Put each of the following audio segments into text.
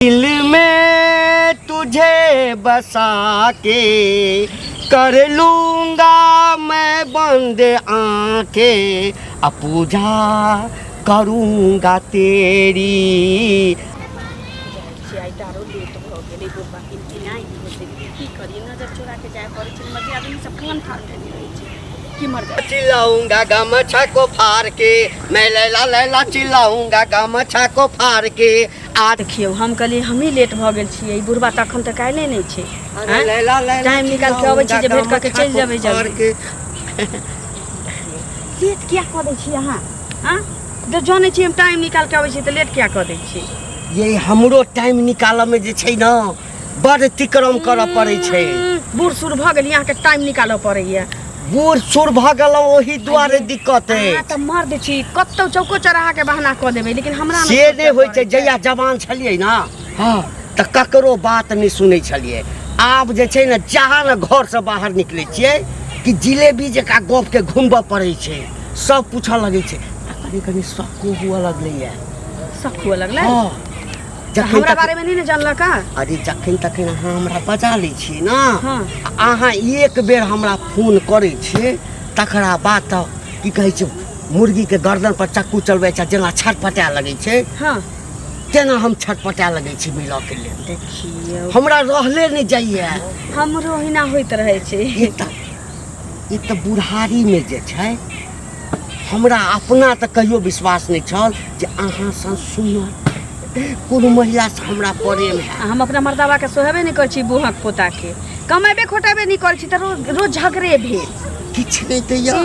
दिल में तुझे बसा के कर लूँगा मैं बंद आँखें, अब पूजा करूँगा तेरी। चिल्लाऊंगा गमछा को फाड़ के, मैं लैला लैला चिल्लाऊंगा गमछा को फाड़ के। आ देखियो हम कहलिए हम ही लेट भ गेल छियै, ई बुढ़बा तखन तक आइले नहीं छै। लैला लैला टाइम निकाल के आबै छी जे भेट करके चल जेबै जल्दी। लेट किया क दै छी अहाँ? हां तो जाने छी हम टाइम निकाल के आबै छी त लेट किया क दै छी? ये हमरो टाइम निकाल में जे छै ना बड़ तिक्रम करऽ पड़ै छै। बूढ़ सूढ़ भ गेल, यहाँ के टाइम निकालऽ पड़ैया। बूढ़ सूढ़ भ गेलौ ओही दुआरे दिक्कत है। त मार दे छी कत्तो चौको चढ़ा के बहाना क देबै, लेकिन हमरा से नै होय छै। जहिया जवान छलियै ना हां त ककरो बात नै सुनै छलियै। आब जे छै ना जहाँ न घर से बाहर निकलै छियै कि जिलेबी जका गप के घुमबऽ पड़ै छै। सब पूछऽ लगै छै, कनी कनी शक हुआ लगलैया। शक हुआ लगलै? हां हमरा बारे में नहीं न जानल का? अरे जखन तखन अहाँ हमरा बजा लै छियै ना, हाँ। अहाँ एक बेर हमरा फोन करै छियै तकरा बाद त की कहै छै मुर्गी के गर्दन पर चक्कू चलबै छै जेना छटपटा लगै छै। हां तेना हम छटपटा लगै छी मिलऽ के लेल। देखियो हमरा रहले नहीं जाइए। हमरो हिना होइत रहै छै। ई त बुढ़ारी में जे छै हमरा अपना त कहियो विश्वास नहीं छल जे अहाँ सँ सुनल कोनो महिला से हमरा प्रेम है। हम अपना मर्दावा के सोहबे नहीं कर छी, बुहक पोता के कमेबे खोटेबे नहीं कर छी त रोज झगड़े भेल। किछ नहीं दैया।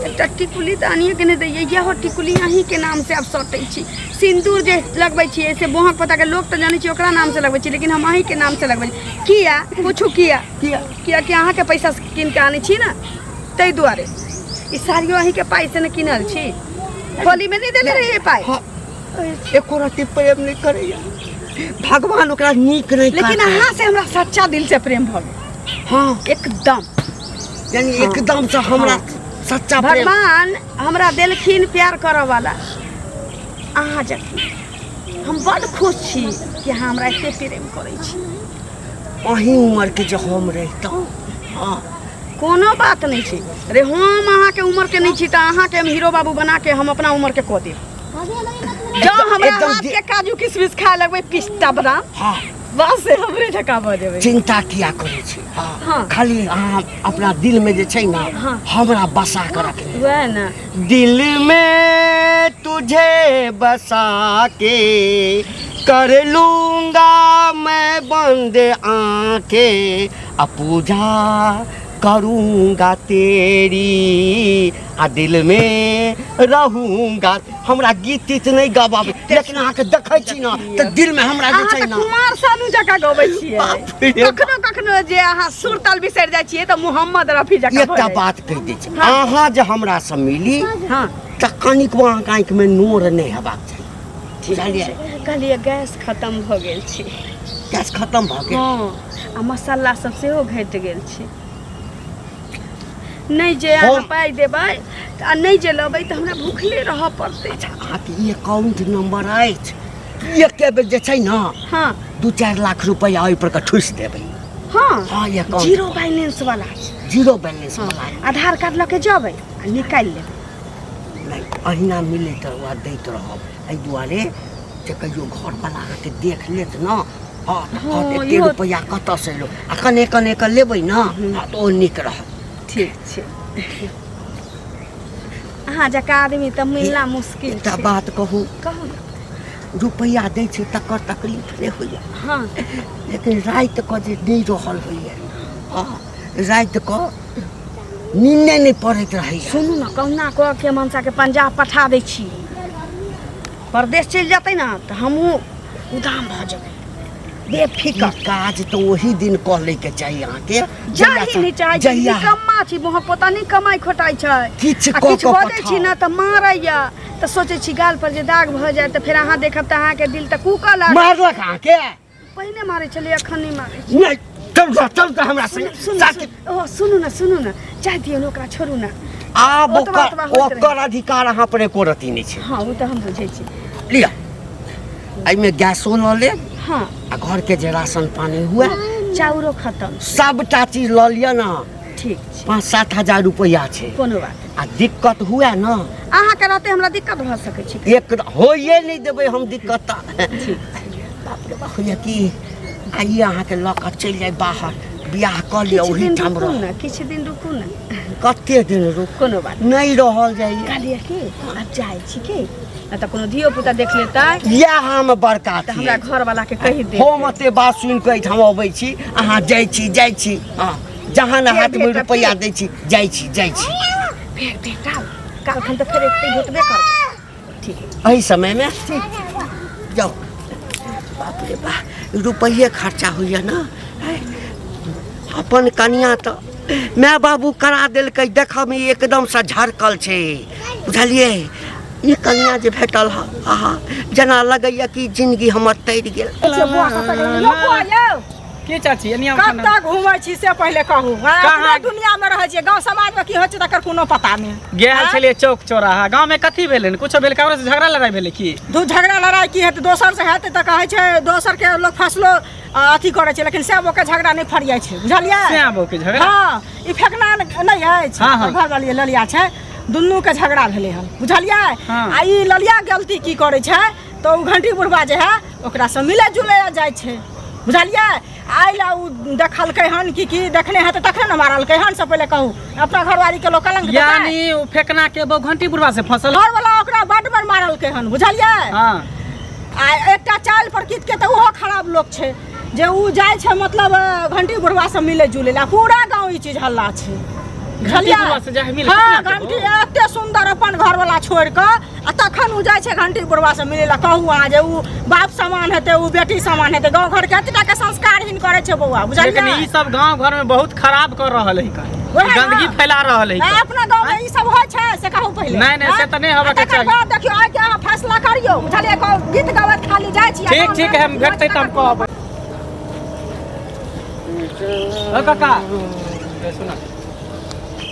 एकटा टिकुली दानिए के नहीं दैया, यहो टिकुली अहीं के नाम से अब सटै छी। सिंदूर जे लगबै छी ऐसे बुहक पोता के लोग त जानै छी ओकरा नाम से लगबै छी, लेकिन हम अहीं के नाम से लगबै छी। किया पूछू किया किया कि अहाँ के पैसा से किन के आनै छी ना, तै दुआरे ई साड़ियो अहीं के पाई से न किनल छी। होली में नहीं देले रहिए पाई। एको रति प्रेम नहीं करैया, भगवान ओकरा नीक नहीं। लेकिन अहाँ से हमरा सच्चा दिल से प्रेम भ गेल। हाँ एकदम यानी एकदम से हमरा सच्चा प्रेम। भगवान हमरा देलखिन प्यार करऽ वाला अहाँ जखन। हम बड़ खुश छी कि अहाँ हमरा एते प्रेम करै छी। अहीं उम्र के जो हम रहितौ। हाँ कोनो बात नहीं छै। अरे हम अहाँ के उम्र के नहीं छी त अहाँ के हम हीरो बाबू बना के हम अपना उम्र के क देब। जो हमरा हाथ के काजू किशमिश खाए लगबै पिस्ता बादाम, हाँ बस हमरे ठका भ देबै। चिंता किया करै छी। हाँ खाली अहाँ अपना दिल में जे छै ना हमरा बसा के रखने। वह ना दिल में तुझे बसा के कर लूँगा मैं बंद आँखें, अब पूजा करूँगा तेरी, आ दिल में रहूँगा। हमरा गीत तीत नहीं गबाबे, लेकिन अहाँ के देखै छी ना त दिल में हमरा जे छै ना कुमार सानू जका गबै छियै। कखनो कखनो जे अहाँ सुर ताल बिसरि जाइ छियै त मोहम्मद रफी जका। एकटा बात कहि दै छी, अहाँ जे हमरा से मिली हां त कनिको अहाँके आँखि में नोर नहीं हेबाक चाही। बुझलियै? कहलिए गैस खत्म भ गेल छै। गैस खत्म भ गेल? हां आ मसाला सब सेहो घट गेल छै। नहीं जे अहाँ पाई देबै आ नहीं जे लेबै त हमरा भूखले रहऽ पड़तै। अहाँके ई अकाउंट नंबर अछि, एक बेर जे छै ना हां 2-4 लाख रुपया ओहि पर के ठुस देबै। हां हाँ ये अकाउंट जीरो बैलेंस वाला छै। जीरो बैलेंस वाला है। आधार कार्ड लऽ के जेबै आ निकालि लेबै। नहीं अहिना मिले त वहाँ दैत रहब। एहि दुआरे जे कहियो घर वाला अहाँके देख लेत ना हाँ एते रुपया कतऽ से लो आ कने कने के लेबै ना त ओ नीक रहत। ठीक छै। अहाँ जका आदमी त मिलना मुश्किल छै। एकटा बात कहू, कहू रुपया दै छै तकर तकलीफ नहीं होइए। हाँ लेकिन रात के जे नहीं रहल होइए, हाँ रात के नींदे नहीं पड़ैत रहैए। सुनू ना कहुना कह के मनसा के पंजाब पठा दै छी। परदेश चलि जेतै ना त हमहूँ उदाम भ जेबै बेफिकर। काज तो वही दिन कह ले के चाहिए अहाँके। जाही नहीं चाहिए निकम्मा छी, मोह पता नहीं कमाई खोटाई छै। किछ बजै छी ना त मारैया त सोचै छी गाल पर जे दाग भ जाए त फिर अहाँ देखब त अहाँ के दिल त कूकऽ लागत। मारलक अहाँके? पहिने मारै छलै, अखन नहीं मारै छै। नहीं चल हमरा संगे। सुनू ना चाह दियौ ओकरा छोड़ू ना। आब ओकर अधिकार अहाँ पर एको रति नहीं छै। हाँ वो तो हम बुझै छी। लिया एहिमे गैसो ल ले हाँ आ घर के जे राशन पानी हुए चाउरो खत्म सबटा चीज ल लिअ न। ठीक छै 5-7 हजार रुपया छै। कोनो बात आ दिक्कत हुए न अहाँके रहते हमरा दिक्कत भऽ सकै छै। एक होइए नहीं देबै हम दिक्कत। ठीक बाप रे बाप होइए कि आइए अहाँके लऽ कऽ चलि जाय बाहर बियाह कऽ लिअ किछु ओही दिन ठाम रुकू रह। ने किछु दिन रुकू ने कते दिन रुक कोनो बात नहीं रहल जाइए। कहलिए कि आब जाइ छी कि न तऽ कोनो धियो पुता देख लेतै इएह हम बड़का तऽ छी। हमरा घर वाला के कहि दे हम एते बात सुनि कऽ एहिठाम अबै छी अहाँ जाइ छी हाँ जहाँ न हाथ में रुपया दै छी जाइ छी। फेर काल खन तऽ फेर एकते भेटबे करबै। ठीक एहि समय में ठीक जाओ। बाप रे बाप रुपये खर्चा होइए न। अपन कनिया तो माय बाबू करा देलकै देखऽ में एकदम से झरकल छै बुझलियै। ई कनिया जे भेटल ह आहा जेना लगैया कि जिंदगी हमर तैर गेल। के चाची एनिया कतऽ घुमै छी से पहिले कहू। कहाँ दुनिया में रहै छियै गाँव समाज में की होइ छै तकर कोनो पता नहीं। गेल छलिए चौक चौराहा गांव में कथी भेलै कुछो भेल ककरो से झगड़ा लड़ाई भेलै की दू झगड़ा लड़ाई की हेतै दोसर से हेतै तऽ कहै छै दोसर के लोग फसलो अथी करै छै लेकिन सएह के झगड़ा नहीं फरियाइ छै बुझलियै। सएह के झगड़ा हाँ ई फेकना नहीं अछि घर वाली ललिया छै दुनू के झगड़ा भेलै हन बुझलियै। आ ई ललिया गलती की करै छै तऽ उ घंटी बुढ़वा जे है ओकरा से मिले जुले जाइ छै बुझलियै। आइ ला उ देखलकै हन कि देखने हेतै तखने न मारलकै हन। से पहिले कहू अपना घरवाली के लोग कलंक यानी उ फेकना के बहु घंटी बुढ़वा से फसल घर वाला ओकरा बड बार मारलकै हन बुझलियै। हां आ एकटा चाल प्रकृति के तऽ ओहो खराब लोग छै जे उ जाइ छै मतलब घंटी बुढ़वा से मिले जुले ला पूरा गांव ई चीज हल्ला छै घंटी बुढ़वा से जाय मिले। हां घंटी एते सुंदर अपन घर वाला छोड़ के आ तखन उ जाइ छै घंटी बुढ़वा से मिले ला। कहू अहाँ जे उ बाप समान हेतै उ बेटी समान हेतै गांव घर के एतटा के संस्कारहीन करे छै बौआ बुझलियै। लेकिन ई सब गांव घर में बहुत खराब कर रहल है गंदगी फैला रहल है। अपना गांव में ई सब होय छै से कहू पहिले नहीं से त नहीं होबे के चाहिए। तकर बाद देखियो आइ के अहाँ फैसला करियो बुझलियै। गीत गावत खाली जाइ छी ठीक हम भेटतै त हम कहब। ओ काका सुना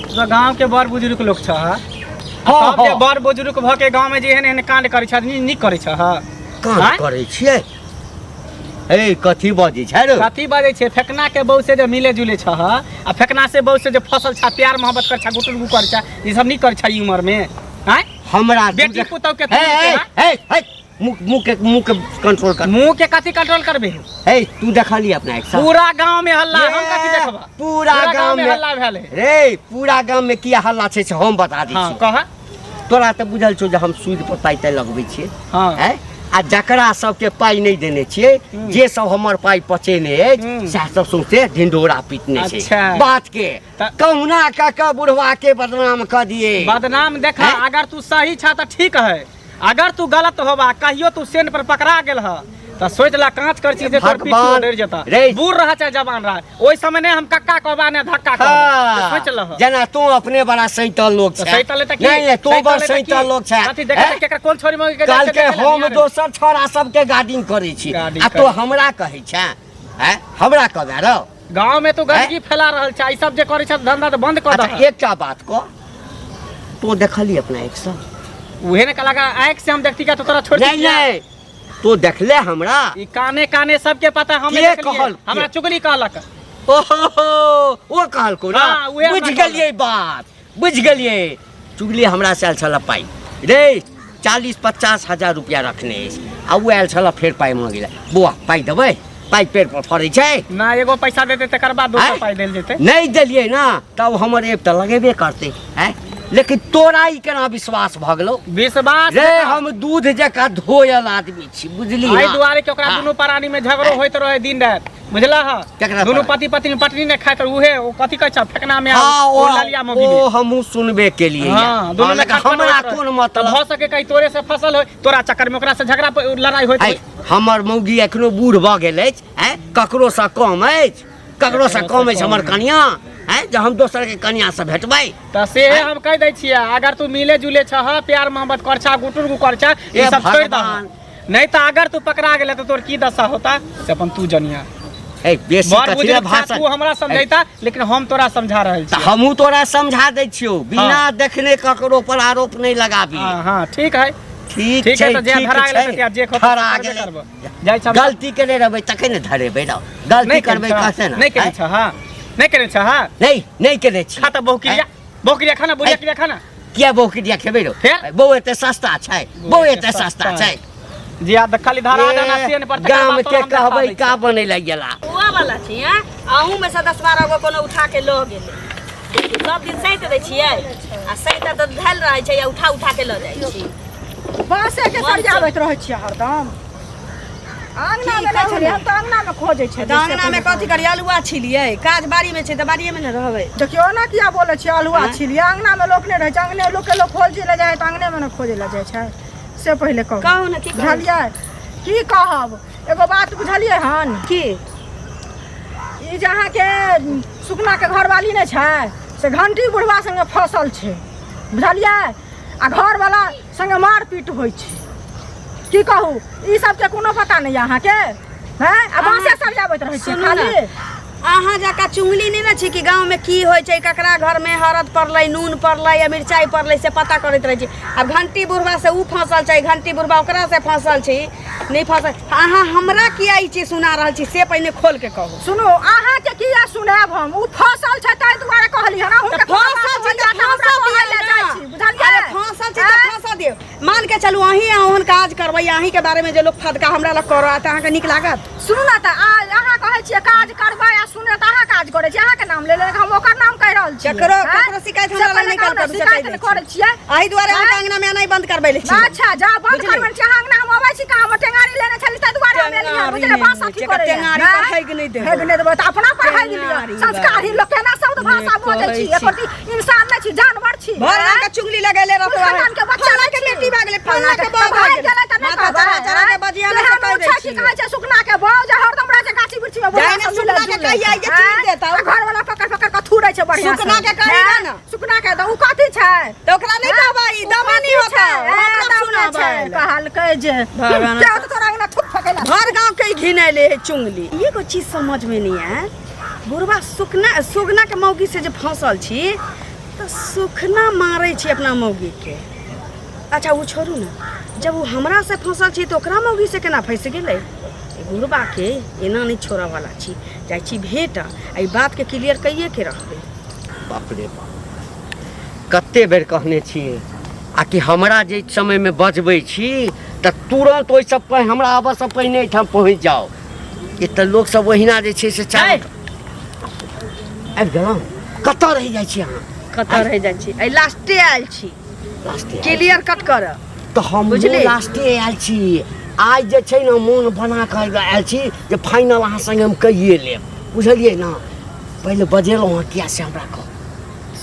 तो गांव के बड़ बुजुर्ग लोग छ सब जे बड़ बुजुर्ग भ के गांव में जे एहन कांड करै छ नी करै छ कांड करै छियै। ए कथी बजै छै रे कथी बजै छै फेकना के बहु से जे मिले जुले छ आ फेकना से बहु से जे फसल छ प्यार मोहब्बत कर छ गुटुरगु कर छ ई सब नी कर छ ई उम्र में। हैं हमरा बेटी पुतौ के मुंह के कंट्रोल कर। मुंह के कथी कंट्रोल करबे ए तू देखली अपना एक साथ पूरा गांव में हल्ला हम कथी देखबा पूरा गांव में हल्ला भेले रे पूरा गांव में किया हल्ला छै से हम बता दै छी। कह तोरा तऽ बुझल छौ जे हम सूद पर पाई तै लगबै छियै। हां हैं आ जकरा सबके पाई नहीं देने छियै जे सब हमर पाई पचेने अछि सएह सब सोचे ढिंढोरा पीटने छै। अच्छा। बात के कहुना का बुढ़वा के बदनाम कर दिए। बदनाम देखा अगर तू सही छ त ठीक है अगर तू गलत होबा कहियो तू सेन पर पकड़ा गेल ह त सोच ला कांच कर चीज तोर पीछे डर जता बूढ़ रहा चाहे जवान रहा ओइ समय ने हम कक्का कहबा ने धक्का कहबा सोच ल जना तू अपने बड़ा सैतल लोग छै। सैतल त की नहीं तू बड़ा सैतल लोग छै। कथी देखे केकर कोन छोरी मगे के काल के हम दोसर छोरा सबके गार्डिंग करै छी आ तो हमरा कहै छै हैं हमरा कहबा रो गांव में तू गंदगी फैला रहल छै ई सब जे करै छ धंधा त बंद कर दे। एकटा बात को तो देखली अपना एक साथ उहे ने कलाका आंख से हम देखती का तो तोरा छोड़ नहीं नहीं तो देखले हमरा ई काने काने सबके पता हम के कहल हमरा चुगली कहलक। ओहो वो कहल को ना हाँ, बुझ गेलिए बात बुझ गेलिए चुगली हमरा से आयल छला पाई रे 40-50 हजार रुपया रखने आ वो आयल छला फेर पाई मांगिला बुआ पाई देबै पाई पेड़ पर फरै छै ना एगो पैसा देते तकर बाद दोसर पाई देल जेते नहीं देलिए ना तब हमर एक त लगेबे करते हैं। लेकिन तोरा ई केना विश्वास भ गेलो विश्वास रे हम दूध जका धोयल आदमी छी बुझली आई ना। दुआरे के ओकरा दुनु प्राणी में झगड़ो होइत रहे दिन रात बुझला ह दुनु पति पत्नी पटनी ने खाइत उहे ओ कथी कहै छ फेकना में ओ ललिया मगी ओ हमहु सुनबे के लिए हां दुनु में हमरा कोन मतलब हो सके कहीं तोरे से फसल हो तोरा चक्कर में ओकरा से झगड़ा लड़ाई होइत हमर मौगी एखनो बूढ़ भ गेल अछि हैं ककरो से कम अछि ककरो से कम अछि हमर कनिया हैं जे हम दोसर के कनिया से भेटबै त से हम कह दै छियै अगर तू मिले जुले छ प्यार मोहब्बत कर छ गुटुरगु कर छ ई सब छोड़ द नहीं त अगर तू पकड़ा गेले त तोर की दशा होता से अपन तू जनिया। ए बेसी कथिला भाषा तू हमरा समझैता लेकिन हम तोरा समझा रहल छी त हमहु तोरा समझा दै छियो बिना देखने ककरो पर आरोप नहीं लगाबी। हां ठीक है ठीक ठीक है छै तो जे ठीक धरा गेलै छै तऽ त्या जे खो धरा करबे गेलै। करबो जाइ छ गलती केने रहबै तखन ने धरेबै रौ गलती करबै कसे ना नहीं करे छ हां नहीं करे छ हां नहीं करे छी खा त बहुकिरिया खाना बुढ़िया किरिया खाना किया बहुकिरिया खेबै रौ फेर? बहु एते सस्ता छै बहु एते सस्ता छै जी आ खाली धरा देना सेन पर गाम के कहबै का बनै लग गेला हुआ वाला छी हैं आहू में से 10-12 गो कोनो उठा के ल गेले सब दिन सैत दै छियै आ सैत त धैल रहै छै या उठा के ल जाइ छी बासे के सरियाबैत रहै छियै हरदम आंगना में नै छलियै हम त आंगना में खोजै छै अंगना में कथी करी अलुआ छिलिए काज बाड़ी में छै त बाड़ीए में न रहबै देखियो ना किया बोले छियै अलुआ छिलिए आंगना में लोक नै रहै छै आंगने लोक के लोक खोजे ले जाय त आंगने में न खोजे ले जाय छै से पहिले कहू कहू ना की बुझलियै की कहब एगो बात बुझलियै हन की ई जहाँ के सुकना के घरवाली नै छै से घंटी बुढ़वा संगे फसल छै बुझलियै आ घर वाला संगे मारपीट होइ छै की कहू ई सब के कोनो पता नै अहाँ के हैं आ बासे सरियाबैत रहै छै खाली अहाँ जाका चुंगली नहीं ना छी कि गांव में की होय छै ककरा घर में हरद पड़लै नून पड़लै या मिरचाई पड़लै से पता करैत रहे छी अब घंटी बुढ़वा से ऊ फसल छै घंटी बुढ़वा ओकरा से फसल छी नहीं फसल अहाँ हमरा किया ई चीज सुना रहल छी से पहले खोल के कहू सुनो अहाँ के किया सुनाब हम ऊ फसल छै ताहि दुआरे कहली हन अहूँ के फसल छै त फसल दियौ ले जाइ छी बुझलियै अरे फसल छै त फसल दियौ मान के चलू अहीं ओहन काज करबै अहीं के बारे में जे लोग फदका हमरा लग करत अहाँ के नीक लागत सुनू ना त अहाँ कहै छियै काज करबै आ सुने त अहाँ काज करै छी अहाँ के नाम ले ले हम ओकर नाम कह रहल छी ककरो शिकायत हमरा लग नहीं कर शिकायत करै छियै एही दुआरे हम अंगना में नहीं बंद करबै ले छी अच्छा जा बंद करबै छी अहाँ अंगना हम अबै छी कहाँ हम टेंगारी लेने छली त दुआरे हम एलियै बुझले भाषा की करे टेंगारी पढ़ाई के नहीं देबै हेग नहीं देबै त अपना पढ़ाई लिया संस्कारी लोग केना शब्द भाषा बोलै छी एकोटी इंसान नै छी जानवर छी भरना के चुंगली लगैले रहतो खानदान के बच्चा फलाना के बेटी भाग गेलै फलाना के बहू भाग गेलै माथा जरा जरा के बजिया में कह दै छी कहै छै सुकना के बहू जे हरदम रहे छै गाछी बिरछी में जाय ना सुकना के कहिया ये चीज देता घर वाला पकड़ के थूरै छै बढ़िया सुकना के कहिया ना सुकना के द उ कथि छै तो ओकरा नहीं कहबै दमनी होता हमरा सुनाबै कहल कह जे भगवान क्या तो तोरा अंगना थूक फकेला हर गांव के घिनैले है चुंगली ये को चीज समझ में नहीं है बुढ़वा सुगना के मौगी से जे फसल छी तो सुखना मारे छी अपना मौगी के अच्छा वो छोड़ू ना जब वो हमरा से फसल छी तो ओकरा मौगी से केना फंस गेलै बुढ़वा के एना नहीं छोड़ा वाला छी जाइ छी भेट आ बात के क्लियर कइए के रखबै बाप रे बाप कते बेर कहने छियै आ कि हमरा जे समय में बजबै छी त तुरंत ओइ सब पे हमरा आबऽ से पहिने एठाम पहुँच जाओ ये त लोग सब ओहिना जे छै से चाहे आबि गेलहुँ कतऽ रहि जाइ छी अहाँ कतऽ रह जाइ छी आई लास्टे आयल छी लास्टे क्लियर कट कर तो हम बुझली? लास्टे आयल छी आज जे छै ने मोन बना कऽ आयल छी जे फाइनल अहाँ संगे हम कहिए लेब बुझलियै ना पहिले बजेलहुँ अहाँ किया से हमरा कहू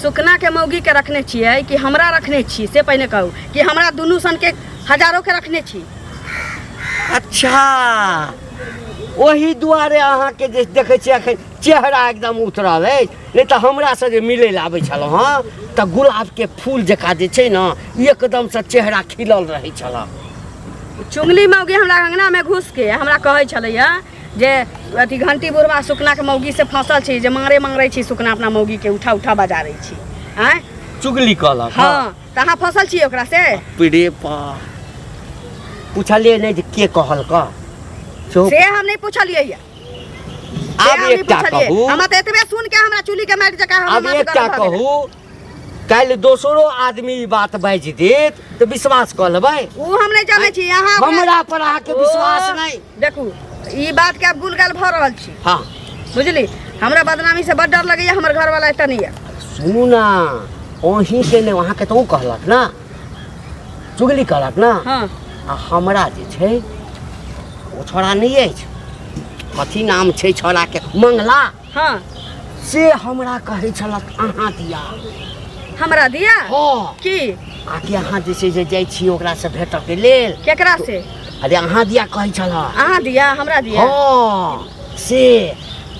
सुकना के मौगी के रखने छियै कि हमरा रखने छी से पहले कहू कि हमरा दुनू सन के हजारों के रखने छी अच्छा ओही दुआरे अहाँके जे देखै छियै एखन चेहरा एकदम उतरल अछि नहि तऽ हमरा से जे मिलै लए आबै छलहुँ हँ तऽ गुलाबके फूल जकाँ जे छै ने एकदम से चेहरा खिलल रहै छल चुंगली मौगी हमरा अंगना में घुस के हमरा कहै छलैया जे अथी घंटी बुढ़वा सुकना के मौगी से फसल छी जे मारै छी सुकना अपना मौगी के उठा उठा बजारै छी आँय चुगली कहलक हाँ तऽ अहाँ फसल छियै ओकरा से पीड़े पा पूछलियै नहि जे के कहल का से हम नहीं पूछलियै या आब एकटा कहू हमरा तऽ एतबे सुन के हमरा चुली के मारि जकाँ आब एकटा कहू काल्हि दोसरो आदमी ई बात बाजि देत तऽ विश्वास कऽ लेबै उ हम नहीं जानै छी अहाँ हमरा पर अहाँके विश्वास नहीं देखू ई बात के आप गुलगाल भऽ रहल छी हाँ बुझली हमरा बदनामी से बड़ डर लगैया हमर घर वाला एतऽ नहीं है सुनू ना अहीं के ने अहाँके तऽ ओ कहलक ना चुगली कहलक ना हाँ आ हमरा जे छै ओ छोड़ा नहीं अछि कथी नाम छै छोड़ा के मंगला हाँ से हमरा कहै छलक अहाँ दिया हमरा दिया हाँ की आकि अहाँ जे छै जे जाइ छी ओकरा से भेटऽ के लेल केकरा से अरे अहाँ दिया कहै छलक अहाँ दिया हमरा दिया हाँ से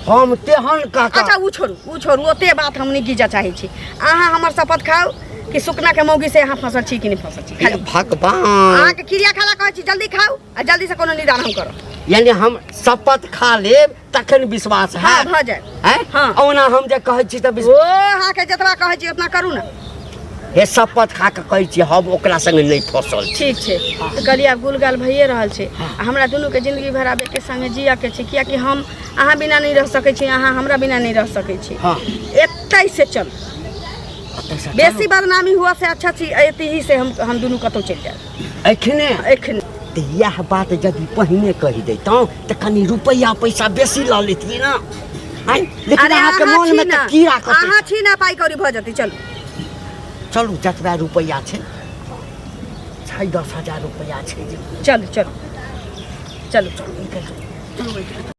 हम तेहन काका अच्छा उ छोड़ू ओते बात हम नहीं गिजा चाहे छी अहाँ हमर शपथ खाओ कि सुकना के मौगी से अहाँ फसल छी कि नहीं फसल छी खाली भगवान अहाँ के क्रिया खाला कहै छी जल्दी खाओ आ जल्दी से कोनो निदान हम करो यानी हम शपथ खा लेब तखन विश्वास हाँ है भ जाए हाँ। ओना हम जे कहै छी तऽ ओ अहाँ के जतबा कहै छी उतना करू ना हे शपथ खा के कहै छी हम ओकरा संगे नहीं फंसल छी। ठीक छै तऽ कहलिए आब गुलगाल भइए रहल छै आ हमरा दुनू के जिंदगी भर आबे के संगे जिया के छै कियाकि हम अहाँ बिना नहीं रह सकै छी अहाँ हमरा बिना नहीं रह सकै छी। हाँ एतै से चल बेसी बदनामी हुआ से अच्छा छी एतही से हम दुनू कतौ चलि जाए एखने एखन तऽ यह बात यदि पहिने कहि दैतहुँ तऽ कनि रुपैआ पैसा बेसी लऽ लेतियै ना। लेकिन अहाँके मोन में तऽ कीड़ा अहाँ छी ना पाइ कौड़ी भऽ जेतै चलू चलू जतबा रुपैआ छै 10,000 रुपैआ छै चलू चलू चलू चलू